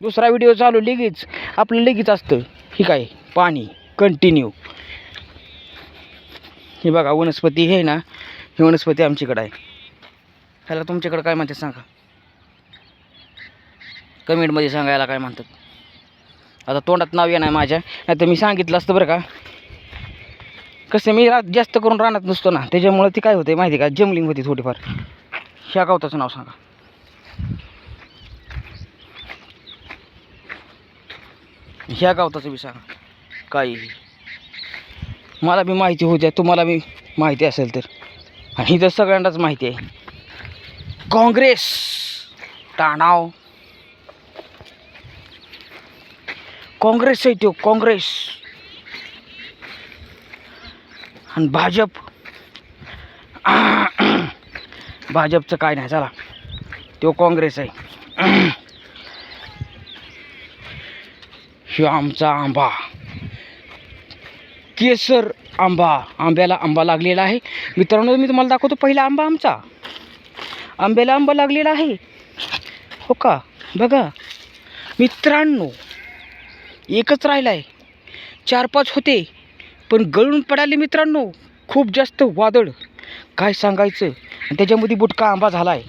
दुसरा व्हिडिओ चालू लगेच आपलं लगेच असतं. ही काय पाणी कंटिन्यू. हे बघा वनस्पती हे ना, ही वनस्पती आमच्याकडे आहे. ह्याला तुमच्याकडे काय म्हणतात सांगा, कमेंटमध्ये सांगायला काय म्हणतात. आता तोंडात नाव येणार माझ्या, नाही तर मी सांगितलं असतं बरं का. कसं मी जास्त करून रानात नसतो ना, त्याच्यामुळे ती काय होते माहिती का, जमलिंग होती थोडीफार. ह्या गावताचं नाव सांगा. ह्या गावताचं बी सांगा. काही मला बी माहिती होत्या, तुम्हाला बी माहिती असेल तर. आणि ही तर सगळ्यांनाच माहिती आहे. काँग्रेस टाणाव, काँग्रेस आहे तो काँग्रेस. आणि भाजप, भाजपचं काय नाही, चला तो काँग्रेस आहे. ह्यो आमचा आंबा, केसर आंबा. आंब्याला आंबा लागलेला आहे मित्रांनो. मी तुम्हाला दाखवतो पहिला आंबा आमचा. आंब्याला आंबा लागलेला आहे हो का, बघा मित्रांनो. एकच राहिला आहे, 4-5 होते पण गळून पडाले मित्रांनो. खूप जास्त वादळ, काय सांगायचं. आणि त्याच्यामध्ये बुटका आंबा झाला आहे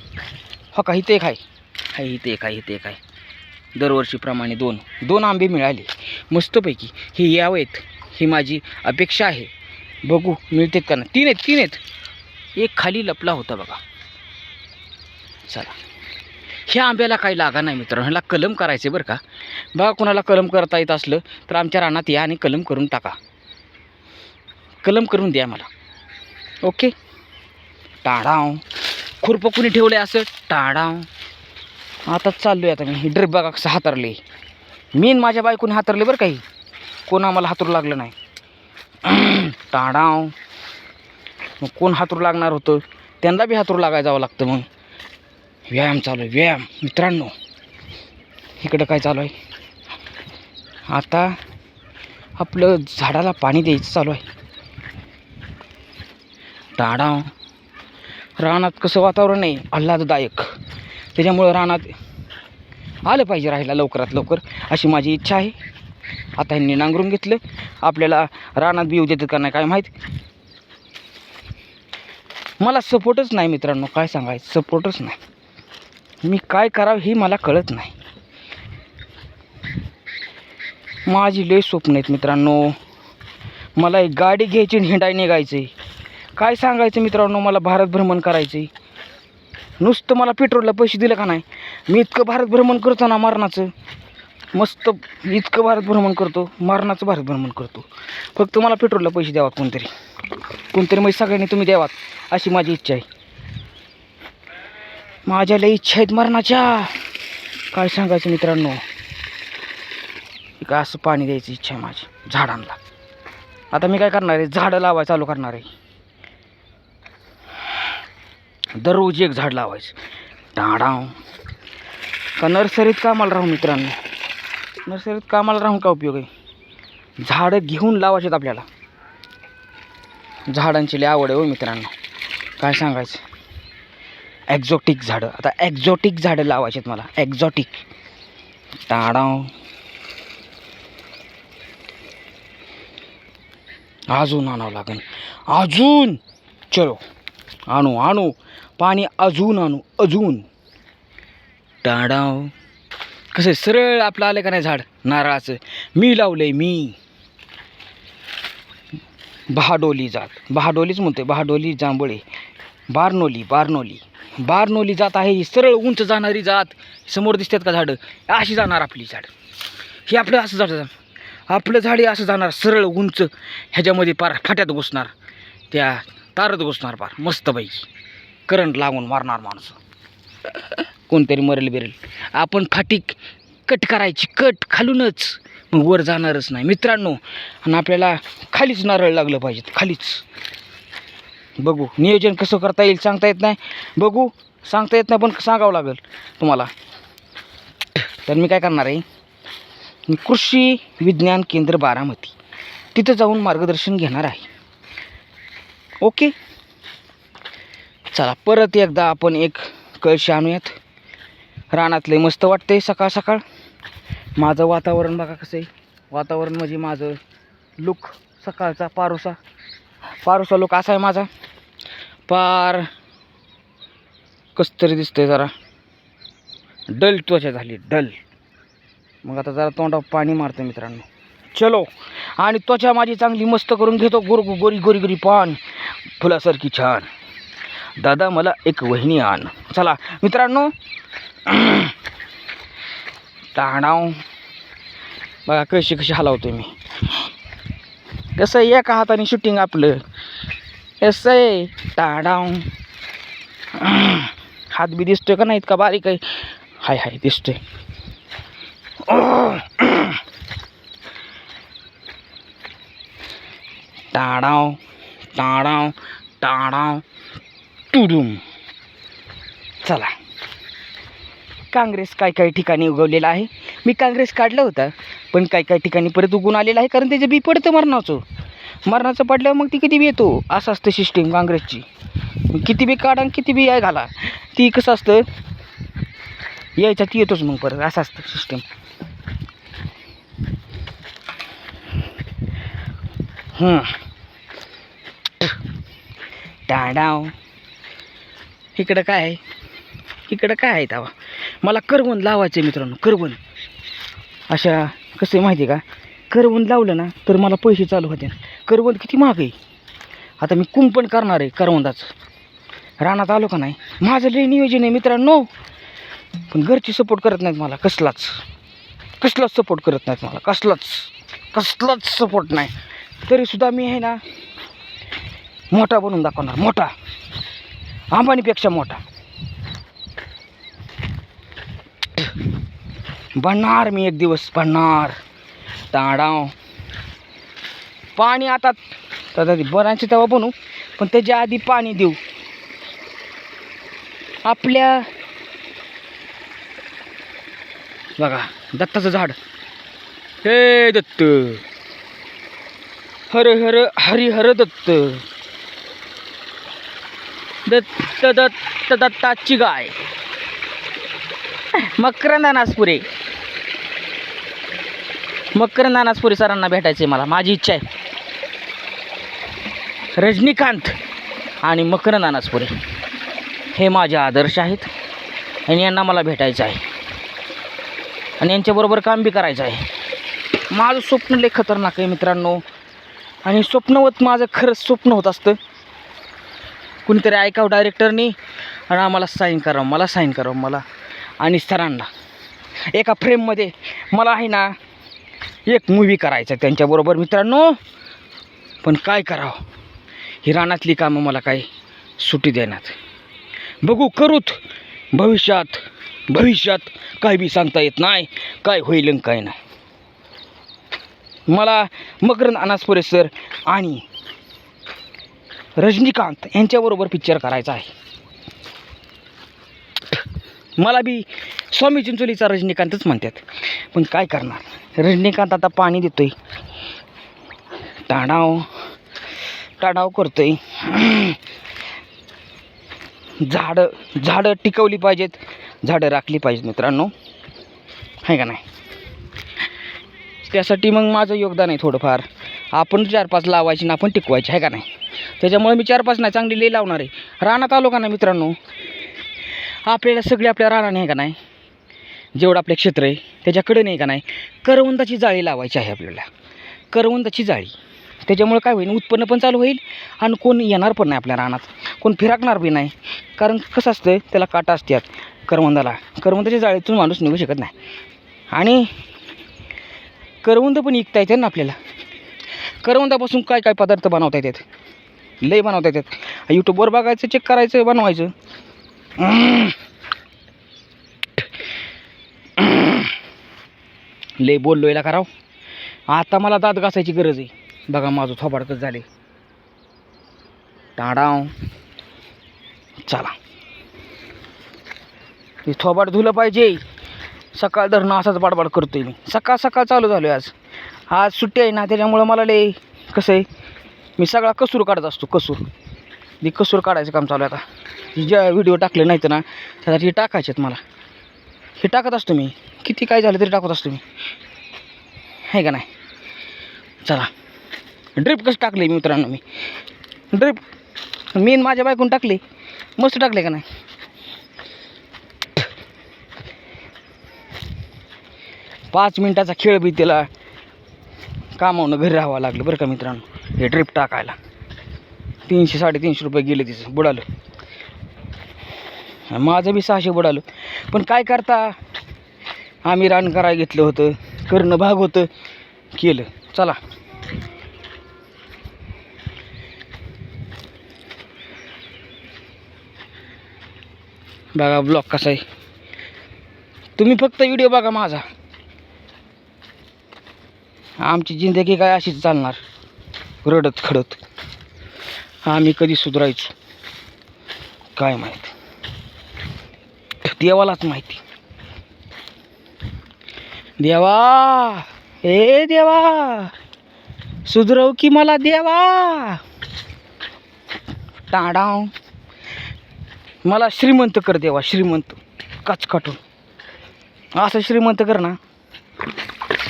हो का. इथे एक आहे, इथे एक आहे. दरवर्षीप्रमाणे दोन आंबे मिळाले मस्तपैकी. हे यावेत ही माझी अपेक्षा आहे. बघू मिळतात का ना. 3 आहेत. एक खाली लपला होता बघा. चला, ह्या आंब्याला काही लागा नाही मित्रांनो. ह्याला कलम करायचे बरं का. बघा कोणाला कलम करता येत असलं तर आमच्या रानात या आणि कलम करून टाका. कलम करून द्या मला. ओके. टाळाव, खुरपं कुणी ठेवलं आहे असं टाळाव. आता चाललो आहे आता मी. ड्रिप बघा कसं हातरले. मी आणि माझ्या बायकोने हातरले बरं काही, कोण आम्हाला हातरू लागलं नाही. टाळाव. मग कोण हातरू लागणार होतं, त्यांना बी हातरू लागायला जावं लागतं. मग व्यायाम चालू आहे, व्यायाम मित्रांनो. इकडं काय चालू आहे, आता आपलं झाडाला पाणी द्यायचं चालू आहे. टाळाव. रानात कसं वातावरण आहे आल्हाददायक, त्याच्यामुळं रानात आलं पाहिजे राहायला लवकरात लवकर, अशी माझी इच्छा आहे. आता ह्यांनी नांगरून घेतलं. आपल्याला रानात बी येऊ देतात का नाही काय माहीत. मला सपोर्टच नाही मित्रांनो, काय सांगायचं, सपोर्टच नाही. मी काय करावं हे मला कळत नाही. माझी लय स्वप्न आहेत मित्रांनो. मला एक गाडी घ्यायची आणि हिंडाय निघायचं आहे. काय सांगायचं मित्रांनो, मला भारत भ्रमण करायचं आहे. नुसतं मला पेट्रोलला पैसे दिले का नाही, मी इतकं भारत भ्रमण करतो ना मरणाचं. मस्त इतकं भारत भ्रमण करतो, मरणाचं भारत भ्रमण करतो. फक्त मला पेट्रोलला पैसे द्यावा कोणतरी म्हणजे सगळ्यांनी तुम्ही द्यावात, अशी माझी इच्छा आहे. माझ्या लई इच्छा आहेत मरणाच्या, काय सांगायचं मित्रांनो. का असं पाणी द्यायची इच्छा आहे माझी झाडांना. आता मी काय करणार आहे, झाडं लावायला चालू करणार आहे. दररोज एक झाड लावायचं. टाळाव. का नर्सरीत कामाला राहू मित्रांनो, नर्सरीत कामाला राहून का उपयोग आहे. झाडं घेऊन लावायचे आपल्याला. झाडांची लई आवड आहे हो मित्रांनो, काय सांगायचं. एक्झॉटिक झाडं, आता एक्झॉटिक झाडं लावायचे आहेत मला, एक्झॉटिक. टाळाव. अजून आणावं लागेल, अजून. चलो आणू पाणी, अजून आणू, अजून. टाळाव. कसं सरळ आपलं आलं का नाही झाड नारळाचं, मी लावलंय मी. बहाडोली जात, बहाडोलीच म्हणतोय, बहाडोली जांभळे, बारनोली जात आहे ही. सरळ उंच जाणारी जात. समोर दिसतात का झाडं, अशी जाणार आपली झाड. हे आपलं असं झाड, आपलं झाड असं जाणार सरळ उंच. ह्याच्यामध्ये पार फाट्यात घुसणार, त्या तारत घुसणार पार मस्तपैकी. करंट लागून मारणार माणसं, कोणतरी मरेल बिरेल. आपण फाटी कट करायची, कट खालूनच, मग वर जाणारच नाही मित्रांनो. आणि आपल्याला खालीच नारळ लागलं पाहिजे, खालीच. बघू नियोजन कसं करता येईल सांगता येत नाही. बघू, सांगता येत नाही पण सांगावं लागेल तुम्हाला. तर मी काय करणार आहे, मी कृषी विज्ञान केंद्र बारामती तिथं जाऊन मार्गदर्शन घेणार आहे. ओके. चला परत एकदा आपण एक कळशी आणूयात. रानातले मस्त वाटते सकाळ सकाळ. माझं वातावरण बघा कसं आहे. वातावरण म्हणजे माझं लुक सकाळचा पारोसा लुक असा आहे माझा. पार कसं तरी दिसतंय, जरा डल त्वचा झाली डल. मग आता जरा तोंडावर पाणी मारतं मित्रांनो. चलो, आणि त्वचा माझी चांगली मस्त करून घेतो. गोरी गोरी गोरी पान फुलासारखी छान. दादा मला एक वहिनी आण. चला मित्रांनो, ताणाव बघा कशी हलवतोय मी. कसं आहे एका हाताने शूटिंग आपलं. कसं आहे ताडाव. हात बी दिसतोय का नाही इतका बारीक आहे. हाय दिसतोय. टाडाव टाडाव टाडाव टुडुम. चला, काँग्रेस काही ठिकाणी उगवलेलं आहे. मी काँग्रेस काढलं होतं, पण काही ठिकाणी परत उगून आलेलं आहे. कारण त्याचं बी पडतं मरणाचं पडल्यावर मग ती किती बी येतो. असं असतं सिस्टीम काँग्रेसची. किती बी काढा किती बी याय घाला, ती कसं असतं यायच्या ती येतोच मग परत. असं असतं सिस्टीम. टाडाव. इकडं काय आहे तेव्हा मला करवंद लावायचं आहे मित्रांनो. करवंद अशा कसं आहे माहिती आहे का, करवंद लावलं ना तर मला पैसे चालू होते. करवंद किती महाग आहे. आता मी कुंपण करणार आहे करवंदाचं. रानात आलो का नाही, माझं लई नियोजन आहे मित्रांनो. पण घरचे सपोर्ट करत नाहीत मला. कसलाच सपोर्ट करत नाहीत मला. कसलाच सपोर्ट नाही. तरीसुद्धा मी आहे ना मोठा बनवून दाखवणार. मोठा, अंबानीपेक्षा मोठा बनणार मी. एक दिवस बनणार. टाडाव. पाणी आता बनायचं तेव्हा बनवू, पण त्याच्या आधी पाणी देऊ. आपल्या बघा दत्ताचं झाड. हे दत्त हरिहर दत्त. दत्ताची गाय. मकरंद अनासपुरे सरांना भेटायचे मला. माझी इच्छा आहे. रजनीकांत आणि मकरंद अनासपुरे हे माझे आदर्श आहेत, आणि यांना मला भेटायचं आहे आणि यांच्याबरोबर काम बी करायचं आहे. माझं स्वप्न लय खतरनाक आहे मित्रांनो. आणि स्वप्नवत माझं खरंच स्वप्न होत असतं. कुणीतरी ऐकावं डायरेक्टरनी आणि आम्हाला साईन करावं मला आणि सरांना एका फ्रेममध्ये. मला आहे ना एक मूवी करायचं त्यांच्याबरोबर मित्रांनो. पण काय करावं, ही रानातली कामं मला काही सुटी देण्यात. बघू करूत भविष्यात काय बी सांगता येत नाही, काय होईल काय नाही. मला मकरंद अनासपुरे सर आणि रजनीकांत यांच्याबरोबर पिक्चर करायचा आहे. मला बी स्वामी चिंचोलीचा रजनीकांतच म्हणतात, पण काय करणार. रजनीकांत आता पाणी देतोय, टाडाव करतोय. झाडं टिकवली पाहिजेत, झाडं राखली पाहिजेत मित्रांनो, आहे का नाही. त्यासाठी मग माझं योगदान आहे थोडंफार. आपण 4-5 लावायची ना आपण टिकवायची, आहे का नाही. त्याच्यामुळे मी 4-5 नाही चांगली लई लावणार आहे. रानात आलो का नाही मित्रांनो, आपल्याला सगळे आपल्या रानाने आहे का नाही, जेवढं आपलं क्षेत्र आहे त्याच्याकडे नाही का नाही करवंदाची जाळी लावायची आहे आपल्याला. करवंदाची जाळी. त्याच्यामुळे काय होईल, उत्पन्न पण चालू होईल आणि कोण येणार पण नाही आपल्या रानात, कोण फिरकणार बी नाही. कारण कसं असतं, त्याला काटा असतात करवंदाच्या जाळीतून माणूस निघू शकत नाही. आणि करवंद पण विकता येते ना आपल्याला. करवंदापासून काय काय पदार्थ बनवता येतात, लय बनवता येतात. यूट्यूबवर बघायचं, चेक करायचं, बनवायचं. लय बोललो याला करावं. आता मला दात घासायची गरज आहे. बघा माझं थोबाड कसं झाले. टाडाव. चला, ते थोबाड धुलं पाहिजे. सकाळ धरणं असाच बाडबाड करतोय मी. सकाळ चालू झालो आहे आज सुट्टी आहे ना, त्याच्यामुळं मला लय कसं आहे, मी सगळा कसूर काढत असतो. कसूर काढायचं काम चालू आहे आता. ज्या व्हिडिओ टाकले नाहीत ना त्यासाठी हे टाकायचे आहेत मला. हे टाकत असतो मी. किती काय झालं तरी टाकत असतो मी, आहे का नाही. चला ड्रिप कसं टाकले मित्रांनो, मी ड्रिप मी माझ्या बायकून टाकले, मस्त टाकले का नाही. 5 मिनिटाचा खेळ बी त्याला कामावून घरी राहावं लागलं बरं का मित्रांनो. हे ड्रिप टाकायला 300-350 रुपये गेले तिचं, बुडालं. माझं बी 600 बुडालं. पण काय करता, आम्ही रान करायला घेतलं होतं, करणं भाग होतं, केलं. चला बघा ब्लॉग कसा आहे. तुम्ही फक्त व्हिडिओ बघा माझा. आमची जिंदगी काय अशीच चालणार, रडत खडत. आम्ही कधी सुधारायचो काय माहिती, देवालाच माहिती. देवा, ए देवा, सुधरव की मला देवा. टाडाव, मला श्रीमंत कर देवा, श्रीमंत कचकटून. असं श्रीमंत कर ना,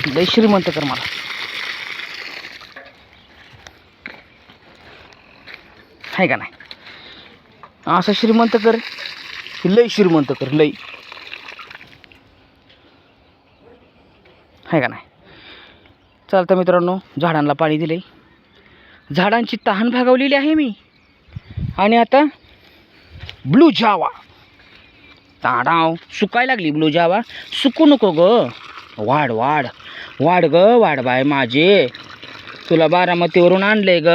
लय श्रीमंत कर मला. आहे का नाही. असं श्रीमंत कर, लय श्रीमंत कर, लय. आहे का नाही. चालतं मित्रांनो, झाडांना पाणी दिले, झाडांची तहान भागवलेली आहे मी. आणि आता ब्लू जावा, ताडाव सुकायला लागली. ब्लू जावा सुकू नको ग, वाढ वाढ वाढ ग, वाढ बाय माझे, तुला बारामतीवरून आणले ग.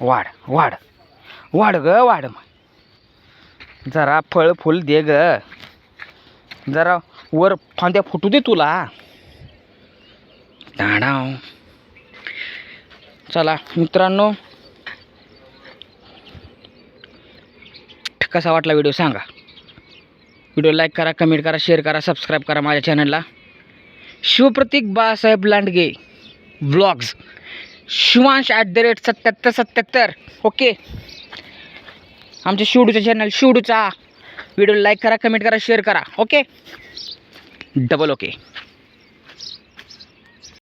वाढ वाढ वाढ ग, वाढ. जरा फळ फुल दे ग, जरा वर फांद्या फुटू दे तुला. ताडाव. चला मित्रांनो, कसा वाटला व्हिडिओ सांगा. व्हिडिओ लाईक करा, कमेंट करा, शेअर करा, सबस्क्राईब करा माझ्या चॅनलला. शिवप्रतीक बाळासाहेब लांडगे व्लॉग्स, शिवांश @7777. ओके, आमच्या शिवडूचं चॅनल, शिवडूचा. व्हिडिओ लाईक करा, कमेंट करा, शेअर करा. Okay, double okay.